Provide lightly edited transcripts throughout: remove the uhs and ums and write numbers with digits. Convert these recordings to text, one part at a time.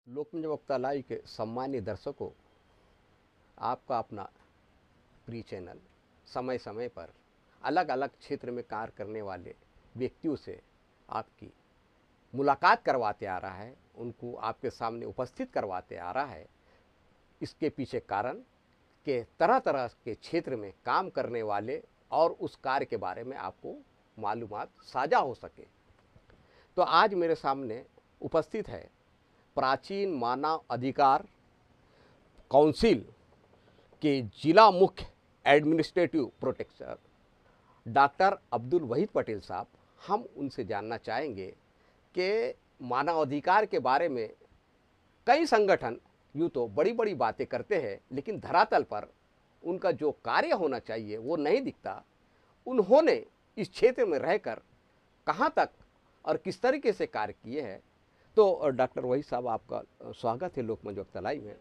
लोकमंच वक्ता लाइव के सम्मान्य दर्शकों, आपका अपना प्रिय चैनल समय समय पर अलग अलग क्षेत्र में कार्य करने वाले व्यक्तियों से आपकी मुलाकात करवाते आ रहा है, उनको आपके सामने उपस्थित करवाते आ रहा है। इसके पीछे कारण के तरह तरह के क्षेत्र में काम करने वाले और उस कार्य के बारे में आपको मालूमात साझा हो सके। तो आज मेरे सामने उपस्थित है प्राचीन मानव अधिकार काउंसिल के जिला मुख्य administrative protector doctor Abdul Waheed Patel sahab. हम उनसे जानना चाहेंगे कि मानव अधिकार के बारे में कई संगठन यूँ तो बड़ी बड़ी बातें करते हैं, लेकिन धरातल पर उनका जो कार्य होना चाहिए वो नहीं दिखता। उन्होंने इस क्षेत्र में रहकर कहाँ तक और किस तरीके से कार्य किए हैं। तो डॉक्टर वहीद साहब, आपका स्वागत है लोकमंच वक्ता लाइव में।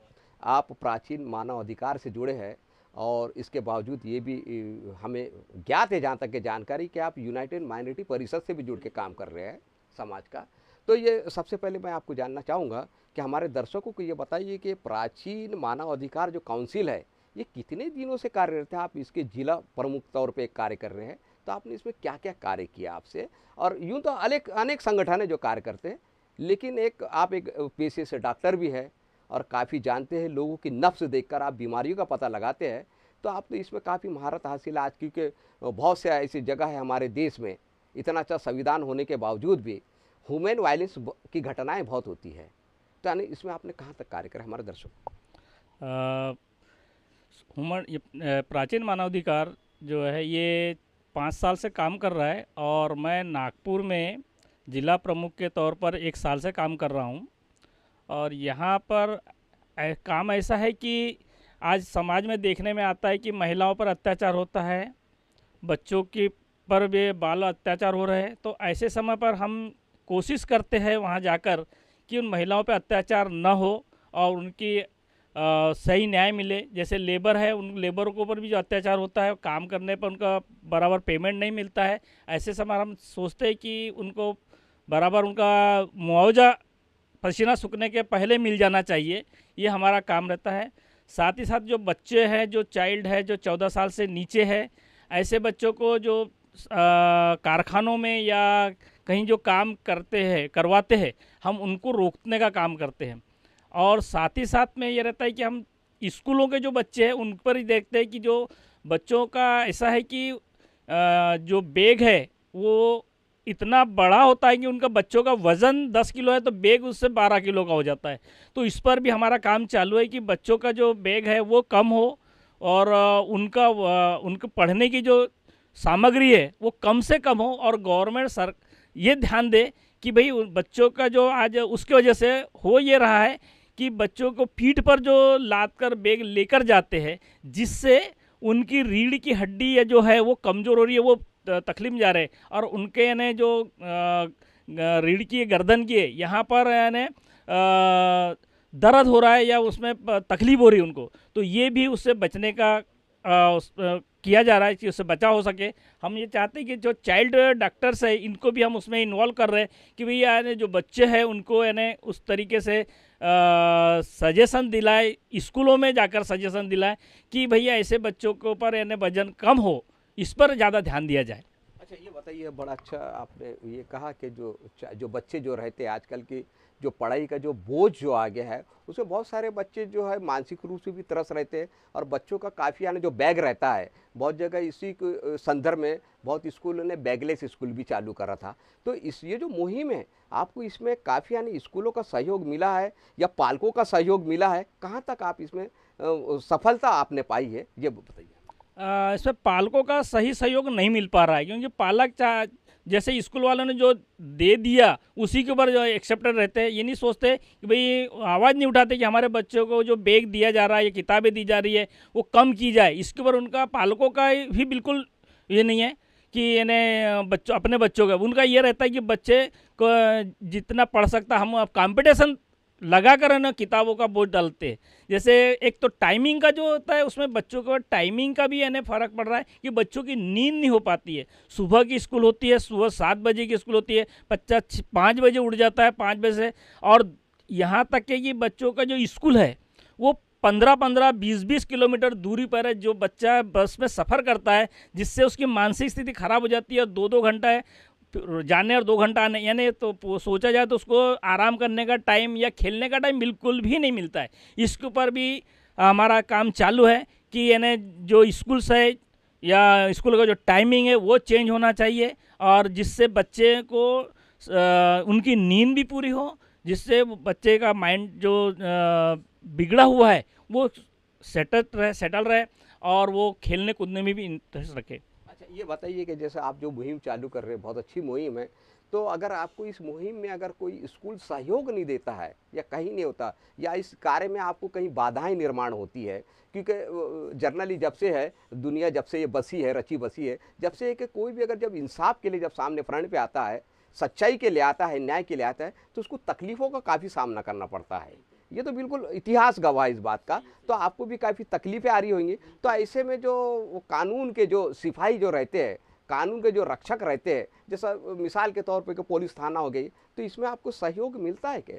आप प्राचीन मानव अधिकार से जुड़े हैं और इसके बावजूद ये भी हमें ज्ञात है, जहाँ तक के जानकारी, कि आप यूनाइटेड माइनॉरिटी परिषद से भी जुड़ के काम कर रहे हैं समाज का। तो ये सबसे पहले मैं आपको जानना चाहूँगा कि हमारे दर्शकों को ये बताइए कि प्राचीन मानव अधिकार जो काउंसिल है ये कितने दिनों से कार्यरत है। आप इसके जिला प्रमुख तौर पे कार्य कर रहे हैं, तो आपने इसमें क्या क्या कार्य किया आपसे। और यूँ तो अनेक संगठन है जो कार्य करते हैं, लेकिन आप एक पेशे से डॉक्टर भी है और काफ़ी जानते हैं, लोगों की नब्ज़ देखकर आप बीमारियों का पता लगाते हैं। तो आप तो इसमें काफ़ी महारत हासिल है आज, क्योंकि बहुत से ऐसी जगह है हमारे देश में, इतना अच्छा संविधान होने के बावजूद भी ह्यूमन वायलेंस की घटनाएं बहुत होती है। तो यानी इसमें आपने कहाँ तक कार्य करा हमारे दर्शकों। प्राचीन मानवाधिकार जो है ये 5 साल से काम कर रहा है और मैं नागपुर में जिला प्रमुख के तौर पर 1 साल से काम कर रहा हूँ। और यहाँ पर काम ऐसा है कि आज समाज में देखने में आता है कि महिलाओं पर अत्याचार होता है, बच्चों की पर भी बाल अत्याचार हो रहे हैं। तो ऐसे समय पर हम कोशिश करते हैं वहाँ जाकर कि उन महिलाओं पर अत्याचार न हो और उनकी सही न्याय मिले। जैसे लेबर है, उन लेबरों के ऊपर भी जो अत्याचार होता है, काम करने पर उनका बराबर पेमेंट नहीं मिलता है, ऐसे समय हम सोचते हैं कि उनको बराबर उनका मुआवजा पसीना सूखने के पहले मिल जाना चाहिए। ये हमारा काम रहता है। साथ ही साथ जो बच्चे हैं, जो चाइल्ड है, जो 14 साल से नीचे है, ऐसे बच्चों को जो कारखानों में या कहीं जो काम करवाते हैं, हम उनको रोकने का काम करते हैं। और साथ ही साथ में ये रहता है कि हम स्कूलों के जो बच्चे हैं उन पर ही देखते हैं कि जो बच्चों का ऐसा है कि जो बैग है वो इतना बड़ा होता है कि उनका बच्चों का वज़न 10 किलो है तो बैग उससे 12 किलो का हो जाता है। तो इस पर भी हमारा काम चालू है कि बच्चों का जो बैग है वो कम हो और उनके पढ़ने की जो सामग्री है वो कम से कम हो। और गवर्नमेंट ये ध्यान दे कि भाई बच्चों का जो आज उसकी वजह से हो ये रहा है कि बच्चों को पीठ पर जो लाद कर बैग लेकर जाते हैं, जिससे उनकी रीढ़ की हड्डी जो है वो कमज़ोर हो रही है, वो तकलीफ जा रहे हैं। और उनके यानी जो रीढ़ की गर्दन की है यहाँ पर यानी दर्द हो रहा है या उसमें तकलीफ हो रही है उनको, तो ये भी उससे बचने का किया जा रहा है कि उससे बचा हो सके। हम ये चाहते हैं कि जो चाइल्ड डॉक्टर्स है इनको भी हम उसमें इन्वॉल्व कर रहे हैं कि भैया यानी जो बच्चे हैं उनको यानी उस तरीके से सजेशन दिलाए, स्कूलों में जाकर सजेशन दिलाए कि भैया ऐसे बच्चों के ऊपर यानी वजन कम हो, इस पर ज़्यादा ध्यान दिया जाए। अच्छा, ये बताइए, बड़ा अच्छा आपने ये कहा कि जो बच्चे जो रहते हैं आजकल की जो पढ़ाई का जो बोझ जो आ गया है, उसमें बहुत सारे बच्चे जो है मानसिक रूप से भी त्रस्त रहते हैं। और बच्चों का काफ़ी यानी जो बैग रहता है, बहुत जगह इसी संदर्भ में बहुत स्कूलों ने बैगलेस स्कूल भी चालू करा था। तो ये जो मुहिम है, आपको इसमें काफ़ी यानी स्कूलों का सहयोग मिला है या पालकों का सहयोग मिला है? कहाँ तक आप इसमें सफलता आपने पाई है, ये बताइए। इसमें पालकों का सही सहयोग नहीं मिल पा रहा है, क्योंकि पालक जैसे स्कूल वालों ने जो दे दिया उसी के ऊपर जो एक्सेप्टेड रहते हैं। ये नहीं सोचते कि भाई आवाज़ नहीं उठाते कि हमारे बच्चों को जो बैग दिया जा रहा है या किताबें दी जा रही है वो कम की जाए। इसके ऊपर उनका पालकों का भी बिल्कुल ये नहीं है कि अपने बच्चों का, उनका ये रहता है कि बच्चे को जितना पढ़ सकता हम अब कंपटीशन लगा कर ना किताबों का बोझ डालते हैं। जैसे एक तो टाइमिंग का जो होता है उसमें बच्चों को टाइमिंग का भी यानी फ़र्क पड़ रहा है कि बच्चों की नींद नहीं हो पाती है। सुबह की स्कूल होती है, सुबह 7 बजे की स्कूल होती है, बच्चा 5 बजे उठ जाता है, 5 बजे से। और यहाँ तक कि ये बच्चों का जो स्कूल है वो 15-15, 20-20 किलोमीटर दूरी पर है। जो बच्चा बस में सफ़र करता है जिससे उसकी मानसिक स्थिति खराब हो जाती है, 2-2 घंटा है जाने और 2 घंटा आने, यानी तो सोचा जाए तो उसको आराम करने का टाइम या खेलने का टाइम बिल्कुल भी नहीं मिलता है। इसके ऊपर भी हमारा काम चालू है कि यानी जो स्कूल्स है या स्कूल का जो टाइमिंग है वो चेंज होना चाहिए, और जिससे बच्चे को उनकी नींद भी पूरी हो, जिससे बच्चे का माइंड जो बिगड़ा हुआ है वो सेटल रहे और वो खेलने कूदने में भी इंटरेस्ट रखे। अच्छा, ये बताइए कि जैसे आप जो मुहिम चालू कर रहे हैं, बहुत अच्छी मुहिम है, तो अगर आपको इस मुहिम में अगर कोई स्कूल सहयोग नहीं देता है या कहीं नहीं होता, या इस कार्य में आपको कहीं बाधाएं निर्माण होती है, क्योंकि जर्नली जब से है दुनिया, जब से ये बसी है, रची बसी है, जब से है कि कोई भी अगर जब इंसाफ के लिए जब सामने फ्रंट पे आता है, सच्चाई के लिए आता है, न्याय के लिए आता है, तो उसको तकलीफ़ों का काफ़ी सामना करना पड़ता है। ये तो बिल्कुल इतिहास गवाह है इस बात का। तो आपको भी काफ़ी तकलीफ़ें आ रही होंगी, तो ऐसे में जो वो कानून के जो सिपाही जो रहते हैं, कानून के जो रक्षक रहते हैं, जैसा मिसाल के तौर पे कि पुलिस थाना हो गई, तो इसमें आपको सहयोग मिलता है क्या?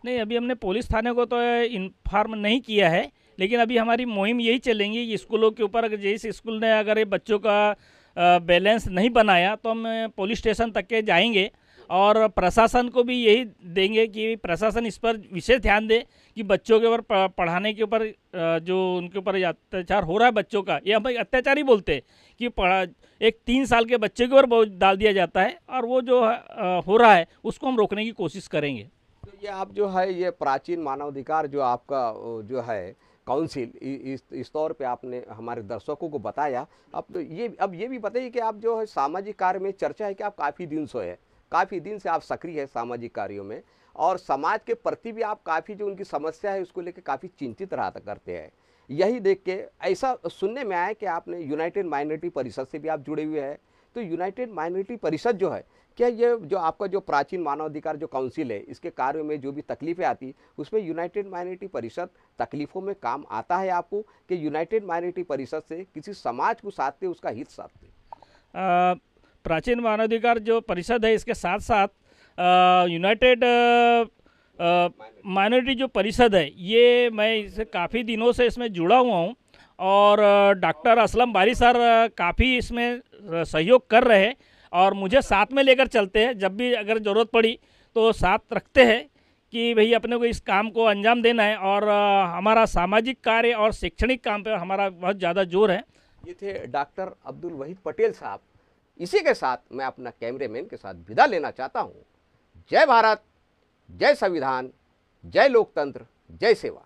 नहीं, अभी हमने पुलिस थाने को तो इन्फॉर्म नहीं किया है, लेकिन अभी हमारी मुहिम यही चलेंगी कि स्कूलों के ऊपर, अगर जिस स्कूल ने अगर ये बच्चों का बैलेंस नहीं बनाया तो हम पुलिस स्टेशन तक के जाएंगे, और प्रशासन को भी यही देंगे कि प्रशासन इस पर विशेष ध्यान दे कि बच्चों के ऊपर पढ़ाने के ऊपर जो उनके ऊपर अत्याचार हो रहा है बच्चों का, ये हम अत्याचार ही बोलते हैं कि एक 3 साल के बच्चे के ऊपर बोझ डाल दिया जाता है, और वो जो हो रहा है उसको हम रोकने की कोशिश करेंगे। तो ये आप जो है ये प्राचीन मानवाधिकार जो आपका जो है काउंसिल, इस तौर पे आपने हमारे दर्शकों को बताया। अब ये भी बताइए कि आप जो है सामाजिक कार्य में, चर्चा है कि आप काफ़ी दिन से है, काफ़ी दिन से आप सक्रिय है सामाजिक कार्यों में, और समाज के प्रति भी आप काफ़ी जो उनकी समस्या है उसको लेकर काफ़ी चिंतित रहा करते हैं। यही देख के ऐसा सुनने में आया कि आपने यूनाइटेड माइनॉरिटी परिषद से भी आप जुड़े हुए हैं। तो यूनाइटेड माइनॉरिटी परिषद जो है, क्या ये जो आपका जो प्राचीन मानवाधिकार जो काउंसिल है, इसके कार्यों में जो भी तकलीफें आती, उसमें यूनाइटेड माइनॉरिटी परिषद तकलीफ़ों में काम आता है आपको, कि यूनाइटेड माइनॉरिटी परिषद से किसी समाज को साधते, उसका हित साधते? प्राचीन मानवाधिकार जो परिषद है, इसके साथ साथ यूनाइटेड माइनॉरिटी जो परिषद है, ये मैं इसे काफ़ी दिनों से इसमें जुड़ा हुआ हूँ, और डॉक्टर असलम बारी सर काफ़ी इसमें सहयोग कर रहे हैं, और मुझे साथ में लेकर चलते हैं। जब भी अगर ज़रूरत पड़ी तो साथ रखते हैं कि भई अपने को इस काम को अंजाम देना है, और हमारा सामाजिक कार्य और शैक्षणिक काम पे हमारा बहुत ज़्यादा जोर है। ये थे डॉक्टर अब्दुल वहीद पटेल साहब। इसी के साथ मैं अपना कैमरेमैन के साथ विदा लेना चाहता हूँ। जय भारत, जय संविधान, जय लोकतंत्र, जय सेवा।